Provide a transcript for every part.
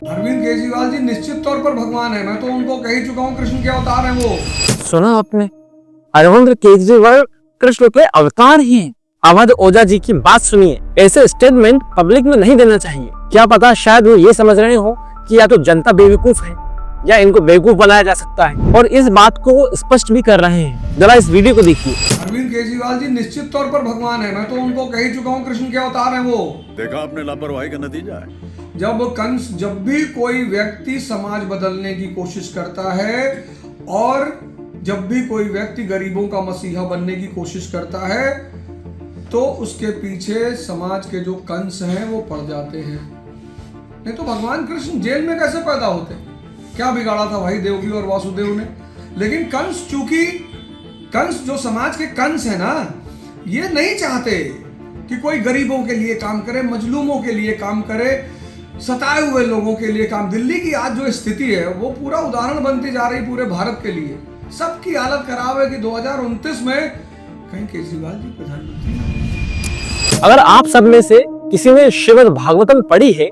अरविंद केजरीवाल जी निश्चित तौर पर भगवान है। मैं तो उनको कह ही चुका हूँ, कृष्ण के अवतार हैं वो। सुना आपने, अरविंद केजरीवाल कृष्ण के अवतार ही हैं। अवध ओझा जी की बात सुनिए। ऐसे स्टेटमेंट पब्लिक में नहीं देना चाहिए। क्या पता शायद वो ये समझ रहे हो कि या तो जनता बेवकूफ है या इनको बेवकूफ बनाया जा सकता है, और इस बात को वो स्पष्ट भी कर रहे हैं। जरा इस वीडियो को देखिए। अरविंद केजरीवाल जी निश्चित तौर पर भगवान है। मैं तो उनको कह ही चुका हूँ, कृष्ण के अवतार हैं वो। देखा आपने लापरवाही का नतीजा है। जब भी कोई व्यक्ति समाज बदलने की कोशिश करता है और जब भी कोई व्यक्ति गरीबों का मसीहा बनने की कोशिश करता है तो उसके पीछे समाज के जो कंस हैं वो पड़ जाते हैं। नहीं तो भगवान कृष्ण जेल में कैसे पैदा होते? क्या बिगाड़ा था भाई देवकी और वासुदेव ने? लेकिन कंस, चूंकि कंस जो समाज के कंस है ना, ये नहीं चाहते कि कोई गरीबों के लिए काम करे, मजलूमों के लिए काम करे, सताए हुए लोगों के लिए काम। दिल्ली की आज जो स्थिति है वो पूरा उदाहरण बनती जा रही पूरे भारत के लिए। सबकी हालत खराब है कि 2029 में कहीं केजरीवाल जी प्रधानमंत्री। अगर आप सब में से किसी ने श्रीमद् भागवतम पढ़ी है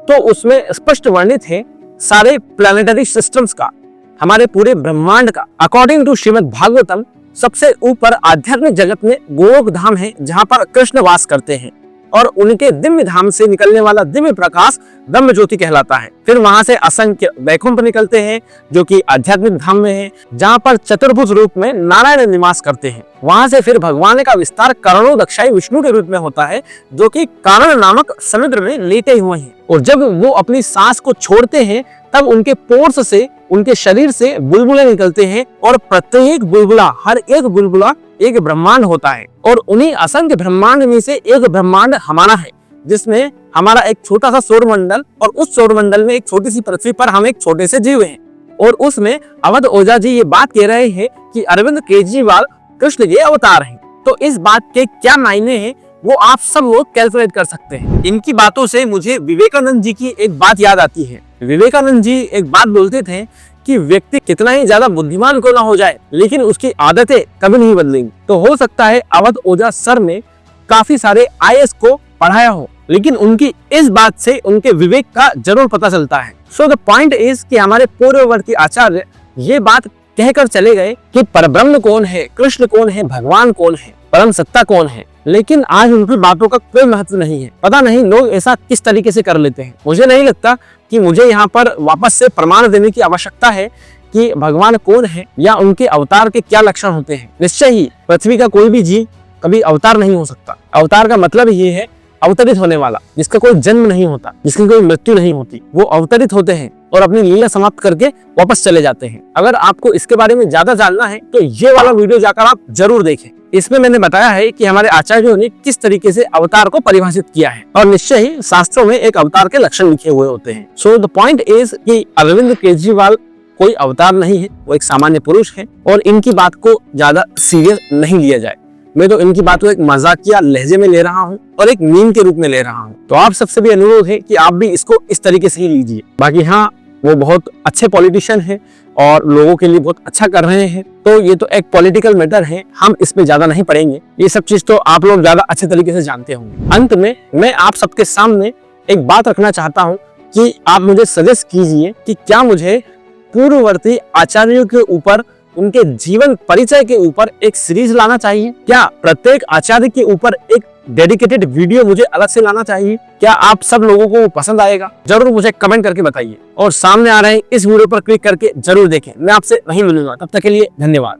तो उसमें स्पष्ट वर्णित है सारे प्लैनेटरी सिस्टम्स का, हमारे पूरे ब्रह्मांड का। अकॉर्डिंग टू श्रीमद् भागवतम सबसे ऊपर आध्यात्मिक जगत में गोलोक धाम है, जहां पर कृष्ण वास करते हैं, और उनके दिव्य धाम से निकलने वाला दिव्य प्रकाश ब्रह्म ज्योति कहलाता है। फिर वहां से असंख्य वैकुंठ निकलते हैं जो कि आध्यात्मिक धाम में है, जहां पर चतुर्भुज रूप में नारायण निवास करते हैं। वहां से फिर भगवान का विस्तार करोड़ों दक्षाई विष्णु के रूप में होता है, जो कि कारण नामक समुद्र में लेटे हुए हैं। और जब वो अपनी सांस को छोड़ते हैं तब उनके पोर्स से, उनके शरीर से बुलबुले निकलते हैं, और प्रत्येक बुलबुला, हर एक बुलबुला एक ब्रह्मांड होता है। और उन्हीं असंख्य ब्रह्मांड में से एक ब्रह्मांड हमारा है, जिसमें हमारा एक छोटा सा सौरमंडल, और उस सौरमंडल में एक छोटी सी पृथ्वी पर हम एक छोटे से जीव हैं। और उसमें अवध ओझा जी ये बात कह रहे हैं कि अरविंद केजरीवाल कृष्ण के अवतार हैं। तो इस बात के क्या मायने हैं वो आप सब लोग कैलकुलेट कर सकते हैं। इनकी बातों से मुझे विवेकानंद जी की एक बात याद आती है। विवेकानंद जी एक बात बोलते थे कि व्यक्ति कितना ही ज्यादा बुद्धिमान को ना हो जाए, लेकिन उसकी आदतें कभी नहीं बदलेंगी। तो हो सकता है अवध ओझा सर ने काफी सारे आईएएस को पढ़ाया हो, लेकिन उनकी इस बात से उनके विवेक का जरूर पता चलता है। सो द पॉइंट इज कि हमारे पूर्ववर्ती आचार्य ये बात कहकर चले गए कि परब्रह्म कौन है, कृष्ण कौन है, भगवान कौन है, परम सत्ता कौन है, लेकिन आज उनकी बातों का कोई महत्व नहीं है। पता नहीं लोग ऐसा किस तरीके से कर लेते हैं। मुझे नहीं लगता कि मुझे यहाँ पर वापस से प्रमाण देने की आवश्यकता है कि भगवान कौन है या उनके अवतार के क्या लक्षण होते हैं। निश्चय ही पृथ्वी का कोई भी जीव कभी अवतार नहीं हो सकता। अवतार का मतलब ये है अवतरित होने वाला, जिसका कोई जन्म नहीं होता, जिसकी कोई मृत्यु नहीं होती। वो अवतरित होते हैं और अपनी लीला समाप्त करके वापस चले जाते हैं। अगर आपको इसके बारे में ज्यादा जानना है तो ये वाला वीडियो जाकर आप जरूर देखें। इसमें मैंने बताया है कि हमारे आचार्यों ने किस तरीके से अवतार को परिभाषित किया है, और निश्चय ही शास्त्रों में एक अवतार के लक्षण लिखे हुए होते हैं। सो द पॉइंट इज कि अरविंद केजरीवाल कोई अवतार नहीं है, वो एक सामान्य पुरुष है, और इनकी बात को ज्यादा सीरियस नहीं लिया जाए। मैं तो इनकी बात को एक मजाकिया लहजे में ले रहा हूँ और एक मीम के रूप में ले रहा हूँ। तो आप सबसे भी अनुरोध है कि आप भी इसको इस तरीके से ही लीजिए। बाकी हाँ, वो बहुत अच्छे पॉलिटिशियन हैं और लोगों के लिए बहुत अच्छा कर रहे हैं, तो ये तो एक पॉलिटिकल मैटर है, हम इसमें ज्यादा नहीं पढ़ेंगे। ये सब चीज तो आप लोग ज्यादा अच्छे तरीके से जानते होंगे। अंत में मैं आप सबके सामने एक बात रखना चाहता हूँ कि आप मुझे सजेस्ट कीजिए कि क्या मुझे पूर्ववर्ती आचार्यों के ऊपर, उनके जीवन परिचय के ऊपर एक सीरीज लाना चाहिए? क्या प्रत्येक आचार्य के ऊपर एक डेडिकेटेड वीडियो मुझे अलग से लाना चाहिए? क्या आप सब लोगों को पसंद आएगा? जरूर मुझे कमेंट करके बताइए, और सामने आ रहे हैं इस वीडियो पर क्लिक करके जरूर देखें। मैं आपसे वहीं मिलूंगा, तब तक के लिए धन्यवाद।